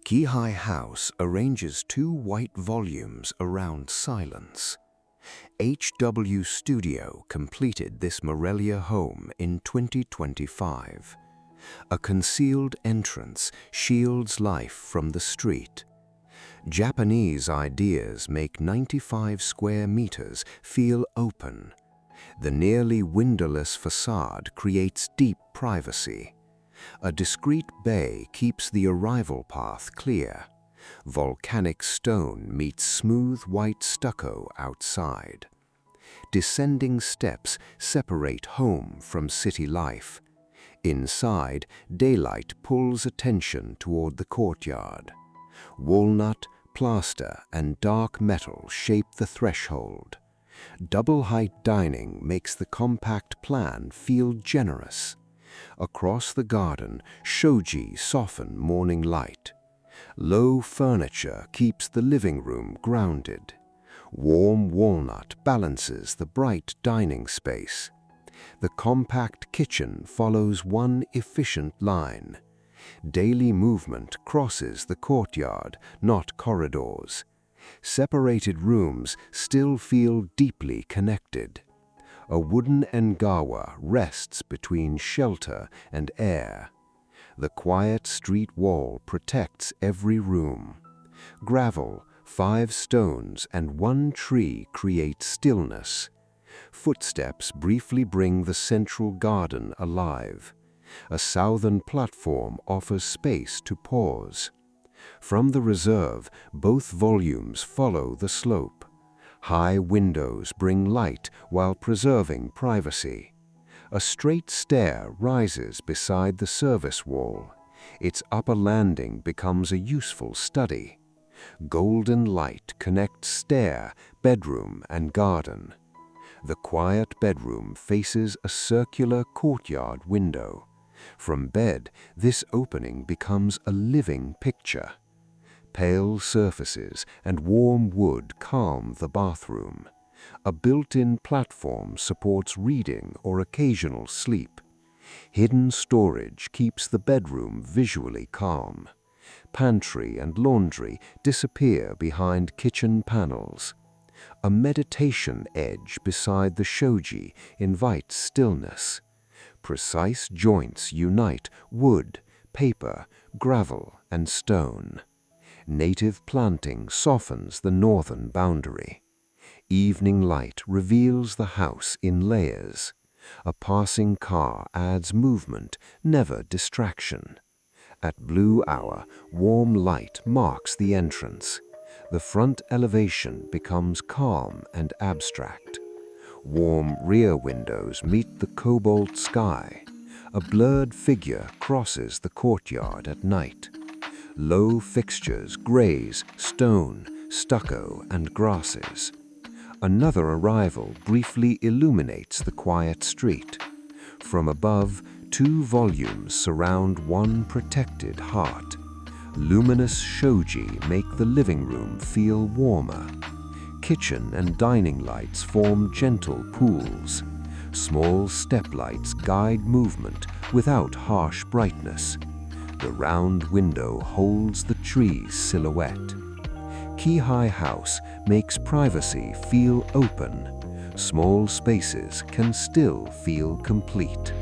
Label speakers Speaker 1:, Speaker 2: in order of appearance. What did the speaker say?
Speaker 1: Kehai House arranges two white volumes around silence. HW Studio completed this Morelia home in 2025. A concealed entrance shields life from the street. Japanese ideas make 95 square meters feel open. The nearly windowless facade creates deep privacy. A discreet bay keeps the arrival path clear. Volcanic stone meets smooth white stucco outside. Descending steps separate home from city life. Inside, daylight pulls attention toward the courtyard. Walnut, plaster, and dark metal shape the threshold. Double-height dining makes the compact plan feel generous. Across the garden, shōji soften morning light. Low furniture keeps the living room grounded. Warm walnut balances the bright dining space. The compact kitchen follows one efficient line. Daily movement crosses the courtyard, not corridors. Separated rooms still feel deeply connected. A wooden engawa rests between shelter and air. The quiet street wall protects every room. Gravel, 5 stones, and 1 tree create stillness. Footsteps briefly bring the central garden alive. A southern platform offers space to pause. From the reserve, both volumes follow the slope. High windows bring light while preserving privacy. A straight stair rises beside the service wall. Its upper landing becomes a useful study. Golden light connects stair, bedroom, and garden. The quiet bedroom faces a circular courtyard window. From bed, this opening becomes a living picture. Pale surfaces and warm wood calm the bathroom. A built-in platform supports reading or occasional sleep. Hidden storage keeps the bedroom visually calm. Pantry and laundry disappear behind kitchen panels. A meditation edge beside the shōji invites stillness. Precise joints unite wood, paper, gravel, and stone. Native planting softens the northern boundary. Evening light reveals the house in layers. A passing car adds movement, never distraction. At blue hour, warm light marks the entrance. The front elevation becomes calm and abstract. Warm rear windows meet the cobalt sky. A blurred figure crosses the courtyard at night. Low fixtures graze stone, stucco, and grasses. Another arrival briefly illuminates the quiet street. From above, 2 volumes surround one protected heart. Luminous shōji make the living room feel warmer. Kitchen and dining lights form gentle pools. Small step lights guide movement without harsh brightness. The round window holds the tree's silhouette. Kehai House makes privacy feel open. Small spaces can still feel complete.